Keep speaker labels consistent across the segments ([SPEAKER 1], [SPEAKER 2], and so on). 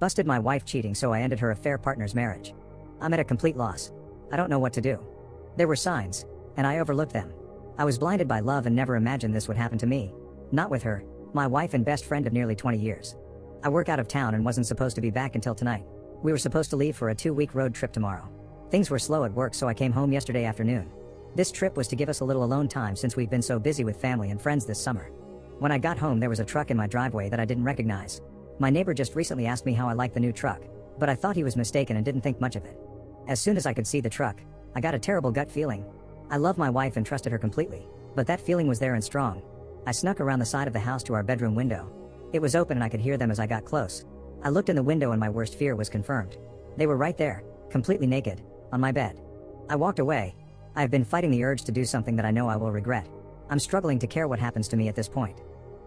[SPEAKER 1] Busted my wife cheating, so I ended her affair partner's marriage. I'm at a complete loss. I don't know what to do. There were signs, and I overlooked them. I was blinded by love and never imagined this would happen to me. Not with her, my wife and best friend of nearly 20 years. I work out of town and wasn't supposed to be back until tonight. We were supposed to leave for a 2-week road trip tomorrow. Things were slow at work, so I came home yesterday afternoon. This trip was to give us a little alone time since we've been so busy with family and friends this summer. When I got home, there was a truck in my driveway that I didn't recognize. My neighbor just recently asked me how I liked the new truck, but I thought he was mistaken and didn't think much of it. As soon as I could see the truck, I got a terrible gut feeling. I love my wife and trusted her completely, but that feeling was there and strong. I snuck around the side of the house to our bedroom window. It was open and I could hear them as I got close. I looked in the window and my worst fear was confirmed. They were right there, completely naked, on my bed. I walked away. I have been fighting the urge to do something that I know I will regret. I'm struggling to care what happens to me at this point.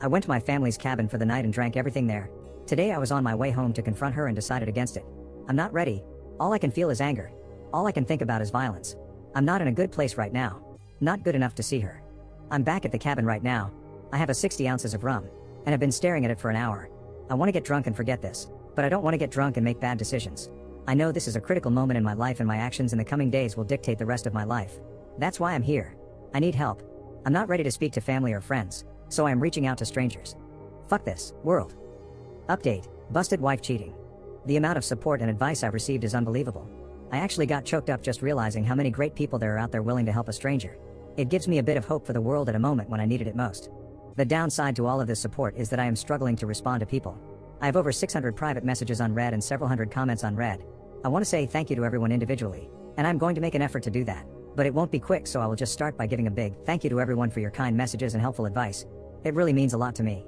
[SPEAKER 1] I went to my family's cabin for the night and drank everything there. Today I was on my way home to confront her and decided against it. I'm not ready. All I can feel is anger. All I can think about is violence. I'm not in a good place right now. Not good enough to see her. I'm back at the cabin right now. I have 60 ounces of rum, and have been staring at it for an hour. I want to get drunk and forget this, but I don't want to get drunk and make bad decisions. I know this is a critical moment in my life and my actions in the coming days will dictate the rest of my life. That's why I'm here. I need help. I'm not ready to speak to family or friends, so I am reaching out to strangers. Fuck this world. Update: busted wife cheating. The amount of support and advice I've received is unbelievable. I actually got choked up just realizing how many great people there are out there willing to help a stranger. It gives me a bit of hope for the world at a moment when I needed it most. The downside to all of this support is that I am struggling to respond to people. I have over 600 private messages unread and several hundred comments unread. I want to say thank you to everyone individually, and I'm going to make an effort to do that. But it won't be quick, so I will just start by giving a big thank you to everyone for your kind messages and helpful advice. It really means a lot to me.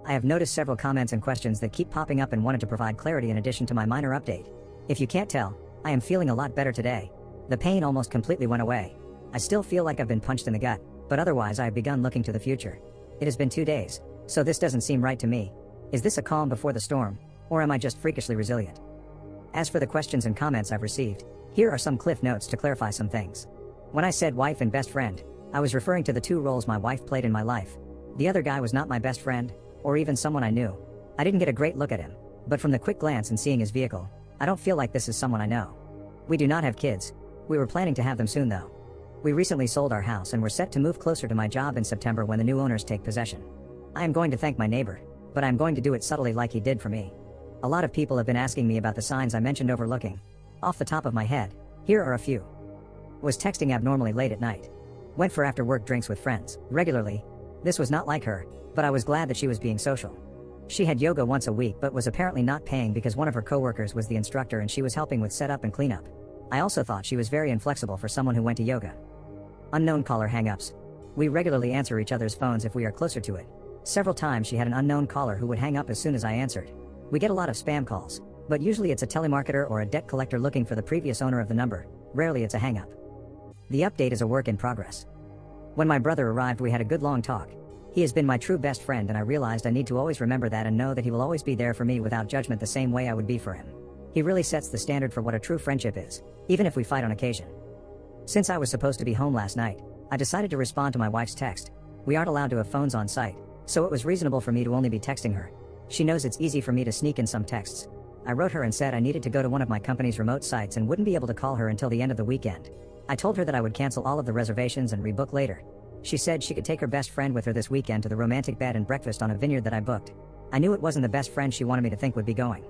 [SPEAKER 1] I have noticed several comments and questions that keep popping up and wanted to provide clarity in addition to my minor update. If you can't tell, I am feeling a lot better today. The pain almost completely went away. I still feel like I've been punched in the gut, but otherwise I have begun looking to the future. It has been 2 days, so this doesn't seem right to me. Is this a calm before the storm, or am I just freakishly resilient? As for the questions and comments I've received, here are some cliff notes to clarify some things. When I said wife and best friend, I was referring to the 2 roles my wife played in my life. The other guy was not my best friend, or even someone I knew. I didn't get a great look at him, but from the quick glance and seeing his vehicle, I don't feel like this is someone I know. We do not have kids. We were planning to have them soon though. We recently sold our house and were set to move closer to my job in September when the new owners take possession. I am going to thank my neighbor, but I'm going to do it subtly like he did for me. A lot of people have been asking me about the signs I mentioned overlooking. Off the top of my head, here are a few. Was texting abnormally late at night. Went for after work drinks with friends, regularly. This was not like her, but I was glad that she was being social. She had yoga once a week but was apparently not paying because one of her coworkers was the instructor and she was helping with setup and cleanup. I also thought she was very inflexible for someone who went to yoga. Unknown caller hang-ups. We regularly answer each other's phones if we are closer to it. Several times she had an unknown caller who would hang up as soon as I answered. We get a lot of spam calls, but usually it's a telemarketer or a debt collector looking for the previous owner of the number. Rarely it's a hang-up. The update is a work in progress. When my brother arrived, we had a good long talk. He has been my true best friend, and I realized I need to always remember that and know that he will always be there for me without judgment the same way I would be for him. He really sets the standard for what a true friendship is, even if we fight on occasion. Since I was supposed to be home last night, I decided to respond to my wife's text. We aren't allowed to have phones on site, so it was reasonable for me to only be texting her. She knows it's easy for me to sneak in some texts. I wrote her and said I needed to go to one of my company's remote sites and wouldn't be able to call her until the end of the weekend. I told her that I would cancel all of the reservations and rebook later. She said she could take her best friend with her this weekend to the romantic bed and breakfast on a vineyard that I booked. I knew it wasn't the best friend she wanted me to think would be going.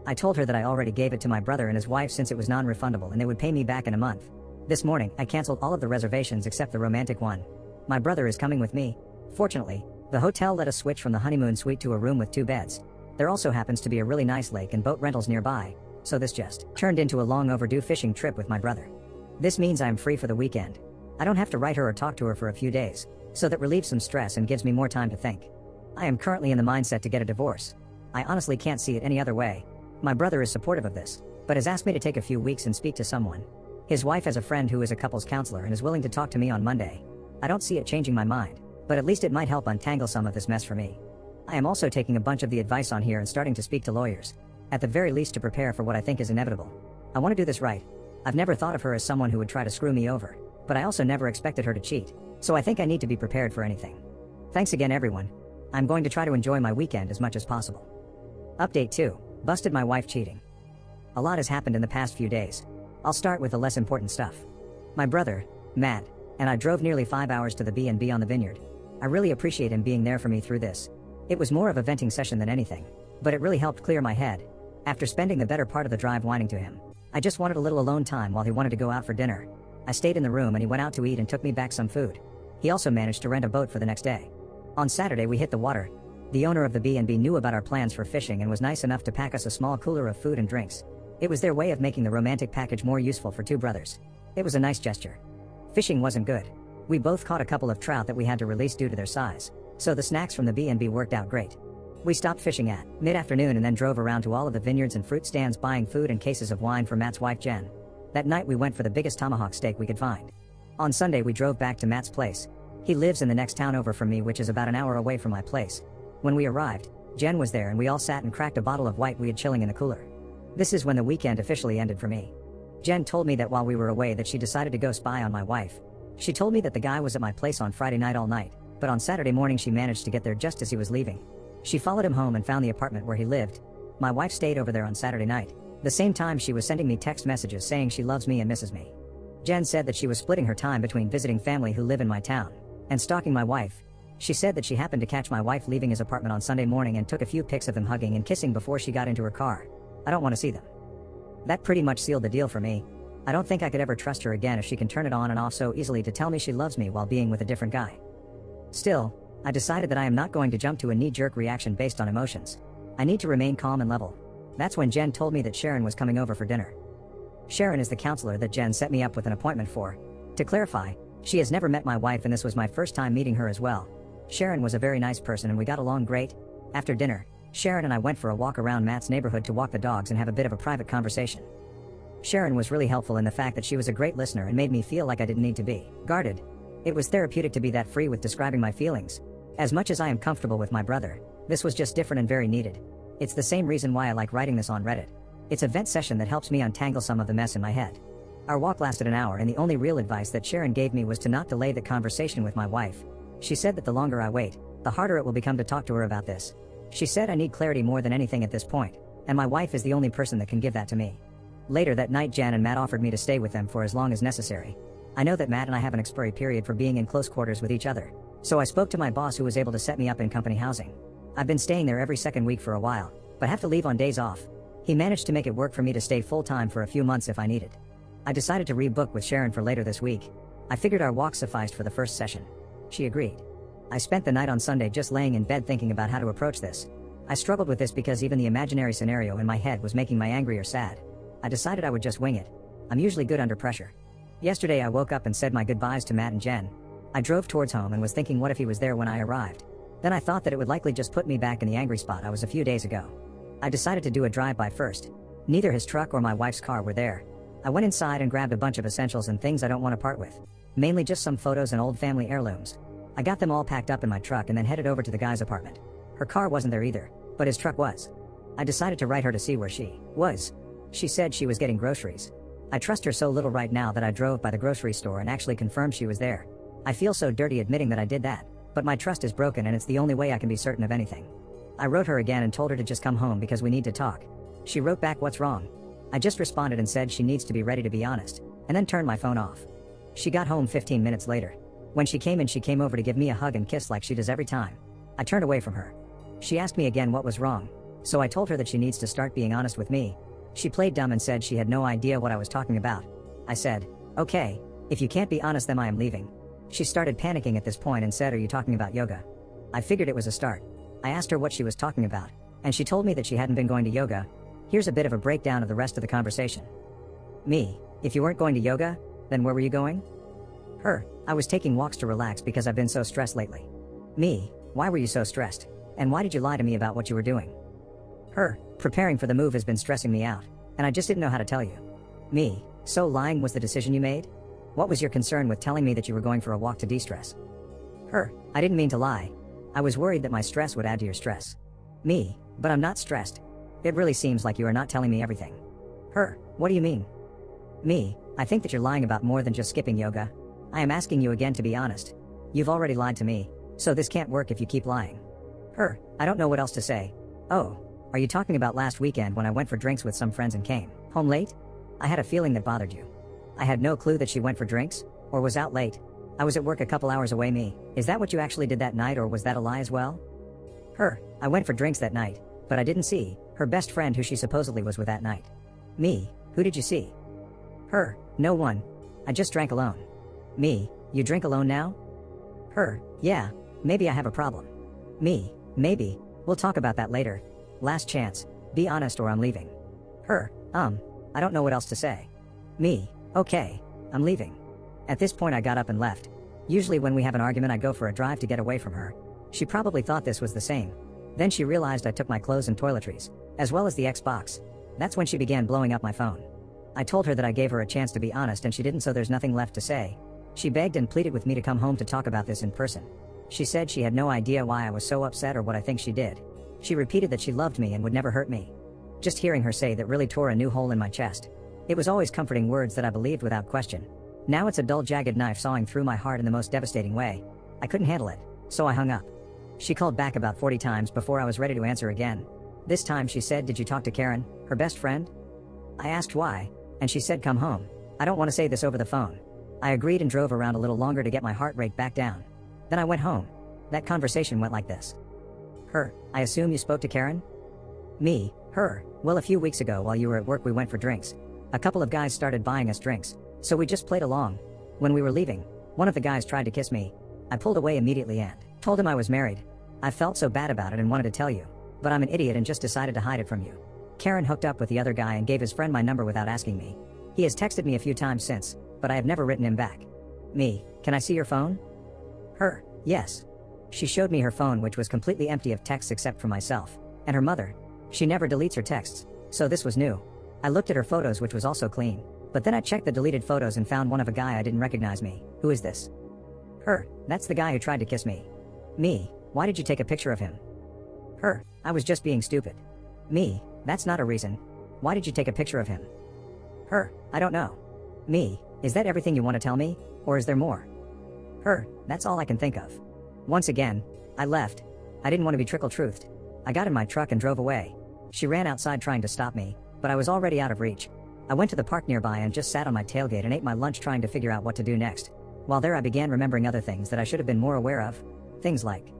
[SPEAKER 1] I told her that I already gave it to my brother and his wife since it was non-refundable and they would pay me back in a month. This morning, I canceled all of the reservations except the romantic one. My brother is coming with me. Fortunately, the hotel let us switch from the honeymoon suite to a room with 2 beds. There also happens to be a really nice lake and boat rentals nearby, so this just turned into a long overdue fishing trip with my brother. This means I'm free for the weekend. I don't have to write her or talk to her for a few days, so that relieves some stress and gives me more time to think. I am currently in the mindset to get a divorce. I honestly can't see it any other way. My brother is supportive of this, but has asked me to take a few weeks and speak to someone. His wife has a friend who is a couples counselor and is willing to talk to me on Monday. I don't see it changing my mind, but at least it might help untangle some of this mess for me. I am also taking a bunch of the advice on here and starting to speak to lawyers, at the very least to prepare for what I think is inevitable. I want to do this right. I've never thought of her as someone who would try to screw me over, but I also never expected her to cheat, so I think I need to be prepared for anything. Thanks again everyone. I'm going to try to enjoy my weekend as much as possible. Update 2. Busted my wife cheating. A lot has happened in the past few days. I'll start with the less important stuff. My brother, Matt, and I drove nearly 5 hours to the B&B on the vineyard. I really appreciate him being there for me through this. It was more of a venting session than anything, but it really helped clear my head. After spending the better part of the drive whining to him, I just wanted a little alone time while he wanted to go out for dinner. I stayed in the room and he went out to eat and took me back some food. He also managed to rent a boat for the next day. On Saturday we hit the water. The owner of the B&B knew about our plans for fishing and was nice enough to pack us a small cooler of food and drinks. It was their way of making the romantic package more useful for two brothers. It was a nice gesture. Fishing wasn't good. We both caught a couple of trout that we had to release due to their size, so the snacks from the B&B worked out great. We stopped fishing at mid-afternoon and then drove around to all of the vineyards and fruit stands buying food and cases of wine for Matt's wife Jen. That night we went for the biggest tomahawk steak we could find. On Sunday we drove back to Matt's place. He lives in the next town over from me, which is about an hour away from my place. When we arrived, Jen was there and we all sat and cracked a bottle of white we had chilling in the cooler. This is when the weekend officially ended for me. Jen told me that while we were away that she decided to go spy on my wife. She told me that the guy was at my place on Friday night all night, but on Saturday morning she managed to get there just as he was leaving. She followed him home and found the apartment where he lived. My wife stayed over there on Saturday night. The same time she was sending me text messages saying she loves me and misses me. Jen said that she was splitting her time between visiting family who live in my town and stalking my wife. She said that she happened to catch my wife leaving his apartment on Sunday morning and took a few pics of them hugging and kissing before she got into her car. I don't want to see them. That pretty much sealed the deal for me. I don't think I could ever trust her again if she can turn it on and off so easily to tell me she loves me while being with a different guy. Still, I decided that I am not going to jump to a knee-jerk reaction based on emotions. I need to remain calm and level. That's when Jen told me that Sharon was coming over for dinner. Sharon is the counselor that Jen set me up with an appointment for. To clarify, she has never met my wife and this was my first time meeting her as well. Sharon was a very nice person and we got along great. After dinner, Sharon and I went for a walk around Matt's neighborhood to walk the dogs and have a bit of a private conversation. Sharon was really helpful in the fact that she was a great listener and made me feel like I didn't need to be guarded. It was therapeutic to be that free with describing my feelings. As much as I am comfortable with my brother, this was just different and very needed. It's the same reason why I like writing this on Reddit. It's a vent session that helps me untangle some of the mess in my head. Our walk lasted an hour and the only real advice that Sharon gave me was to not delay the conversation with my wife. She said that the longer I wait, the harder it will become to talk to her about this. She said I need clarity more than anything at this point, and my wife is the only person that can give that to me. Later that night Jen and Matt offered me to stay with them for as long as necessary. I know that Matt and I have an expiry period for being in close quarters with each other, so I spoke to my boss who was able to set me up in company housing. I've been staying there every second week for a while, but have to leave on days off. He managed to make it work for me to stay full-time for a few months if I needed. I decided to rebook with Sharon for later this week. I figured our walk sufficed for the first session. She agreed. I spent the night on Sunday just laying in bed thinking about how to approach this. I struggled with this because even the imaginary scenario in my head was making me angry or sad. I decided I would just wing it. I'm usually good under pressure. Yesterday I woke up and said my goodbyes to Matt and Jen. I drove towards home and was thinking what if he was there when I arrived. Then I thought that it would likely just put me back in the angry spot I was a few days ago. I decided to do a drive-by first. Neither his truck or my wife's car were there. I went inside and grabbed a bunch of essentials and things I don't want to part with. Mainly just some photos and old family heirlooms. I got them all packed up in my truck and then headed over to the guy's apartment. Her car wasn't there either, but his truck was. I decided to write her to see where she was. She said she was getting groceries. I trust her so little right now that I drove by the grocery store and actually confirmed she was there. I feel so dirty admitting that I did that, but my trust is broken and it's the only way I can be certain of anything. I wrote her again and told her to just come home because we need to talk. She wrote back, "What's wrong?" I just responded and said she needs to be ready to be honest, and then turned my phone off. She got home 15 minutes later. When she came in, she came over to give me a hug and kiss like she does every time. I turned away from her. She asked me again what was wrong, so I told her that she needs to start being honest with me. She played dumb and said she had no idea what I was talking about. I said, "Okay, if you can't be honest then I am leaving." She started panicking at this point and said, "Are you talking about yoga?" I figured it was a start. I asked her what she was talking about, and she told me that she hadn't been going to yoga. Here's a bit of a breakdown of the rest of the conversation. Me, if you weren't going to yoga, then where were you going? Her, I was taking walks to relax because I've been so stressed lately. Me, why were you so stressed? And why did you lie to me about what you were doing? Her, preparing for the move has been stressing me out, and I just didn't know how to tell you. Me, so lying was the decision you made? What was your concern with telling me that you were going for a walk to de-stress? Her, I didn't mean to lie. I was worried that my stress would add to your stress. Me, but I'm not stressed. It really seems like you are not telling me everything. Her, what do you mean? Me, I think that you're lying about more than just skipping yoga. I am asking you again to be honest. You've already lied to me, so this can't work if you keep lying. Her, I don't know what else to say. Oh, Are you talking about last weekend when I went for drinks with some friends and came home late? I had a feeling that bothered you. I had no clue that she went for drinks, or was out late. I was at work a couple hours away. Me, is that what you actually did that night, or was that a lie as well? Her, I went for drinks that night, but I didn't see her best friend who she supposedly was with that night. Me, who did you see? Her, no one. I just drank alone. Me, you drink alone now? Her, yeah, maybe I have a problem. Me, maybe, we'll talk about that later. Last chance, be honest or I'm leaving. Her, I don't know what else to say. Me, okay, I'm leaving. At this point I got up and left. Usually when we have an argument I go for a drive to get away from her. She probably thought this was the same. Then she realized I took my clothes and toiletries, as well as the Xbox. That's when she began blowing up my phone. I told her that I gave her a chance to be honest and she didn't, so there's nothing left to say. She begged and pleaded with me to come home to talk about this in person. She said she had no idea why I was so upset or what I think she did. She repeated that she loved me and would never hurt me. Just hearing her say that really tore a new hole in my chest. It was always comforting words that I believed without question. Now it's a dull, jagged knife sawing through my heart in the most devastating way. I couldn't handle it, so I hung up. She called back about 40 times before I was ready to answer again. This time she said, "Did you talk to Karen, her best friend?" I asked why, and she said, "Come home." I don't want to say this over the phone. I agreed and drove around a little longer to get my heart rate back down. Then I went home. That conversation went like this. Her, I assume you spoke to Karen? Me, her, well, a few weeks ago while you were at work we went for drinks. A couple of guys started buying us drinks, so we just played along. When we were leaving, one of the guys tried to kiss me. I pulled away immediately and told him I was married. I felt so bad about it and wanted to tell you, but I'm an idiot and just decided to hide it from you. Karen hooked up with the other guy and gave his friend my number without asking me. He has texted me a few times since, but I have never written him back. Me, can I see your phone? Her, yes. She showed me her phone, which was completely empty of texts except for myself and her mother. She never deletes her texts, so this was new. I looked at her photos, which was also clean, but then I checked the deleted photos and found one of a guy I didn't recognize. Me, who is this? Her, that's the guy who tried to kiss me. Me, why did you take a picture of him? Her, I was just being stupid. Me, that's not a reason. Why did you take a picture of him? Her, I don't know. Me, is that everything you want to tell me, or is there more? Her, that's all I can think of. Once again, I left. I didn't want to be trickle-truthed. I got in my truck and drove away. She ran outside trying to stop me, but I was already out of reach. I went to the park nearby and just sat on my tailgate and ate my lunch trying to figure out what to do next. While there I began remembering other things that I should have been more aware of. Things like,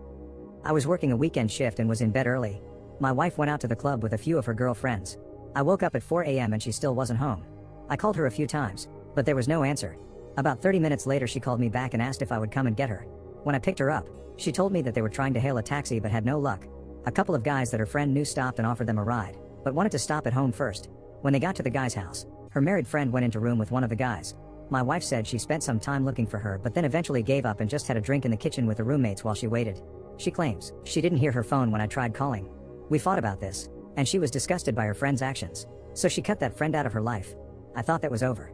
[SPEAKER 1] I was working a weekend shift and was in bed early. My wife went out to the club with a few of her girlfriends. I woke up at 4 a.m. and she still wasn't home. I called her a few times, but there was no answer. About 30 minutes later she called me back and asked if I would come and get her. When I picked her up, she told me that they were trying to hail a taxi but had no luck. A couple of guys that her friend knew stopped and offered them a ride, but wanted to stop at home first. When they got to the guy's house, her married friend went into room with one of the guys. My wife said she spent some time looking for her but then eventually gave up and just had a drink in the kitchen with the roommates while she waited. She claims she didn't hear her phone when I tried calling. We fought about this, and she was disgusted by her friend's actions, so she cut that friend out of her life. I thought that was over.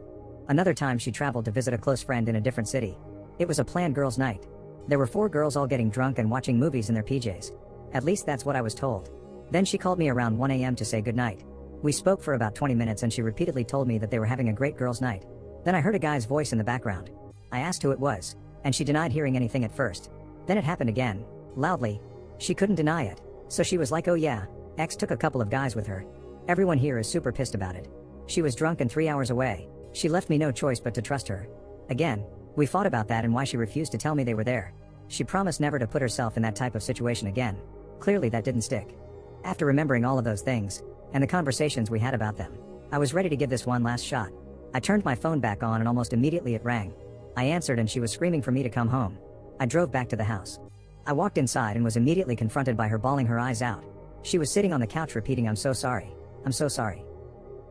[SPEAKER 1] Another time she traveled to visit a close friend in a different city. It was a planned girls' night. There were 4 girls all getting drunk and watching movies in their PJs. At least that's what I was told. Then she called me around 1 a.m. to say goodnight. We spoke for about 20 minutes and she repeatedly told me that they were having a great girls' night. Then I heard a guy's voice in the background. I asked who it was, and she denied hearing anything at first. Then it happened again, loudly. She couldn't deny it, so she was like, "Oh yeah, X took a couple of guys with her. Everyone here is super pissed about it. She was drunk and 3 hours away. She left me no choice but to trust her." Again, we fought about that and why she refused to tell me they were there. She promised never to put herself in that type of situation again. Clearly that didn't stick. After remembering all of those things, and the conversations we had about them, I was ready to give this one last shot. I turned my phone back on and almost immediately it rang. I answered and she was screaming for me to come home. I drove back to the house. I walked inside and was immediately confronted by her bawling her eyes out. She was sitting on the couch repeating, "I'm so sorry. I'm so sorry."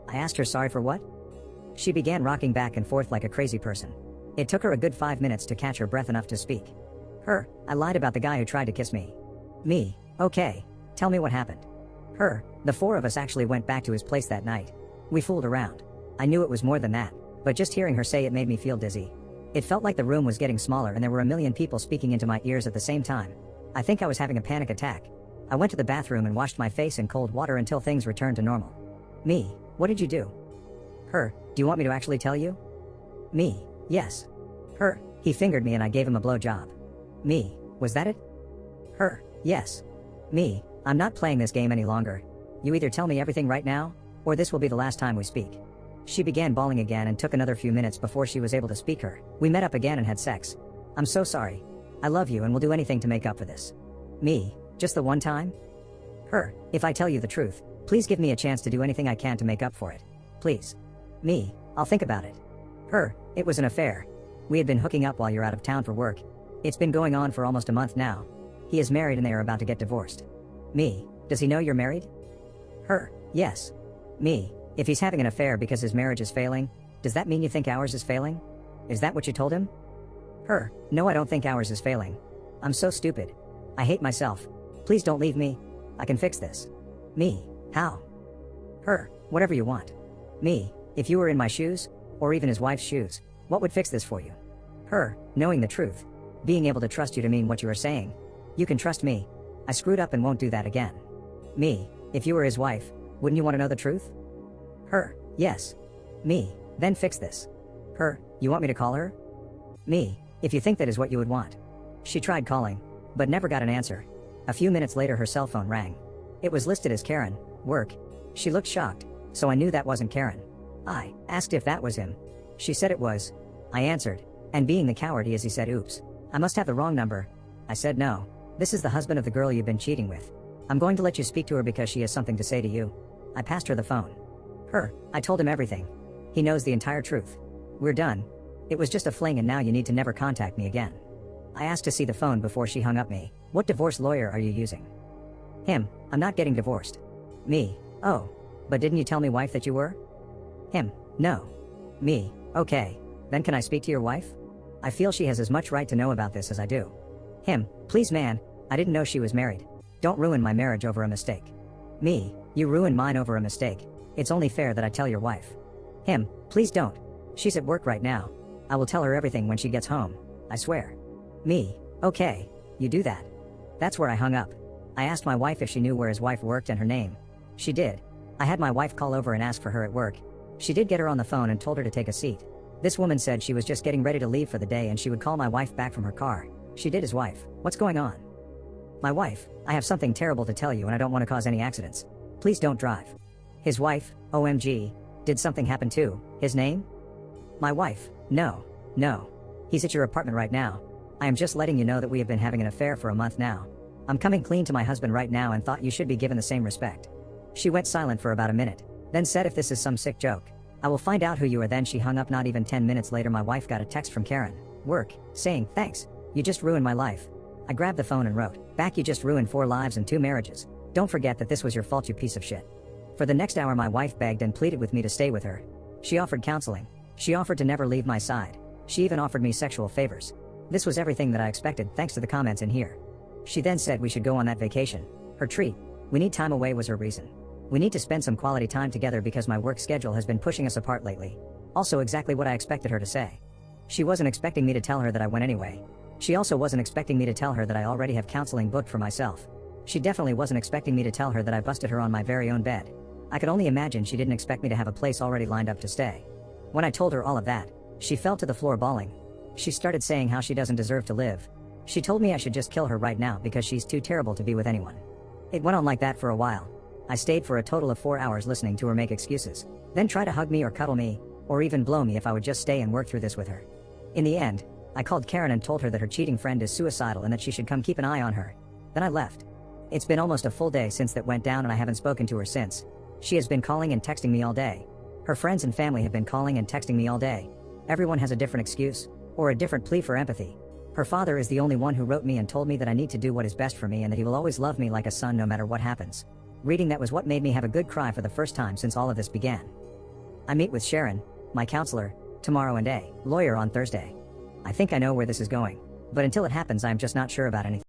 [SPEAKER 1] I asked her sorry for what? She began rocking back and forth like a crazy person. It took her a good 5 minutes to catch her breath enough to speak. Her, I lied about the guy who tried to kiss me. Me, okay, tell me what happened. Her, the 4 of us actually went back to his place that night. We fooled around. I knew it was more than that, but just hearing her say it made me feel dizzy. It felt like the room was getting smaller and there were a million people speaking into my ears at the same time. I think I was having a panic attack. I went to the bathroom and washed my face in cold water until things returned to normal. Me, what did you do? Her, do you want me to actually tell you? Me, yes. Her, he fingered me and I gave him a blowjob. Me, was that it? Her, yes. Me, I'm not playing this game any longer. You either tell me everything right now, or this will be the last time we speak. She began bawling again and took another few minutes before she was able to speak her. We met up again and had sex. I'm so sorry. I love you and will do anything to make up for this. Me, just the one time? Her, if I tell you the truth, please give me a chance to do anything I can to make up for it. Please. Me, I'll think about it. Her, it was an affair. We had been hooking up while you're out of town for work. It's been going on for almost a month now. He is married and they are about to get divorced. Me, does he know you're married? Her, yes. Me, if he's having an affair because his marriage is failing, does that mean you think ours is failing? Is that what you told him? Her, no, I don't think ours is failing. I'm so stupid. I hate myself. Please don't leave me. I can fix this. Me, how? Her, whatever you want. Me, if you were in my shoes, or even his wife's shoes, what would fix this for you? Her, knowing the truth. Being able to trust you to mean what you are saying. You can trust me. I screwed up and won't do that again. Me, if you were his wife, wouldn't you want to know the truth? Her, yes. Me, then fix this. Her, you want me to call her? Me, if you think that is what you would want. She tried calling, but never got an answer. A few minutes later her cell phone rang. It was listed as Karen, work. She looked shocked, so I knew that wasn't Karen. I asked if that was him. She said it was. I answered, and being the coward he is, he said, oops, I must have the wrong number. I said no. This is the husband of the girl you've been cheating with. I'm going to let you speak to her because she has something to say to you. I passed her the phone. Her, I told him everything. He knows the entire truth. We're done. It was just a fling and now you need to never contact me again. I asked to see the phone before she hung up me. What divorce lawyer are you using? Him, I'm not getting divorced. Me, oh, but didn't you tell me, wife, that you were? Him, no. Me, okay, then can I speak to your wife? I feel she has as much right to know about this as I do. Him, please man, I didn't know she was married. Don't ruin my marriage over a mistake. Me, you ruined mine over a mistake. It's only fair that I tell your wife. Him, please don't. She's at work right now. I will tell her everything when she gets home, I swear. Me, okay, you do that. That's where I hung up. I asked my wife if she knew where his wife worked and her name. She did. I had my wife call over and ask for her at work. She did get her on the phone and told her to take a seat. This woman said she was just getting ready to leave for the day and she would call my wife back from her car. She did. His wife, what's going on? My wife, I have something terrible to tell you and I don't want to cause any accidents. Please don't drive. His wife, OMG, did something happen too? His name? My wife, no. He's at your apartment right now. I am just letting you know that we have been having an affair for a month now. I'm coming clean to my husband right now and thought you should be given the same respect. She went silent for about a minute, then said, if this is some sick joke, I will find out who you are. Then she hung up. Not even 10 minutes later my wife got a text from Karen, work, saying, thanks, you just ruined my life. I grabbed the phone and wrote back, you just ruined 4 lives and 2 marriages. Don't forget that this was your fault, you piece of shit. For the next hour my wife begged and pleaded with me to stay with her. She offered counseling. She offered to never leave my side. She even offered me sexual favors. This was everything that I expected thanks to the comments in here. She then said we should go on that vacation. Her treat. We need time away was her reason. We need to spend some quality time together because my work schedule has been pushing us apart lately. Also exactly what I expected her to say. She wasn't expecting me to tell her that I went anyway. She also wasn't expecting me to tell her that I already have counseling booked for myself. She definitely wasn't expecting me to tell her that I busted her on my very own bed. I could only imagine she didn't expect me to have a place already lined up to stay. When I told her all of that, she fell to the floor bawling. She started saying how she doesn't deserve to live. She told me I should just kill her right now because she's too terrible to be with anyone. It went on like that for a while. I stayed for a total of 4 hours listening to her make excuses, then try to hug me or cuddle me, or even blow me if I would just stay and work through this with her. In the end, I called Karen and told her that her cheating friend is suicidal and that she should come keep an eye on her. Then I left. It's been almost a full day since that went down and I haven't spoken to her since. She has been calling and texting me all day. Her friends and family have been calling and texting me all day. Everyone has a different excuse, or a different plea for empathy. Her father is the only one who wrote me and told me that I need to do what is best for me and that he will always love me like a son no matter what happens. Reading that was what made me have a good cry for the first time since all of this began. I meet with Sharon, my counselor, tomorrow and a lawyer on Thursday. I think I know where this is going, but until it happens I am just not sure about anything.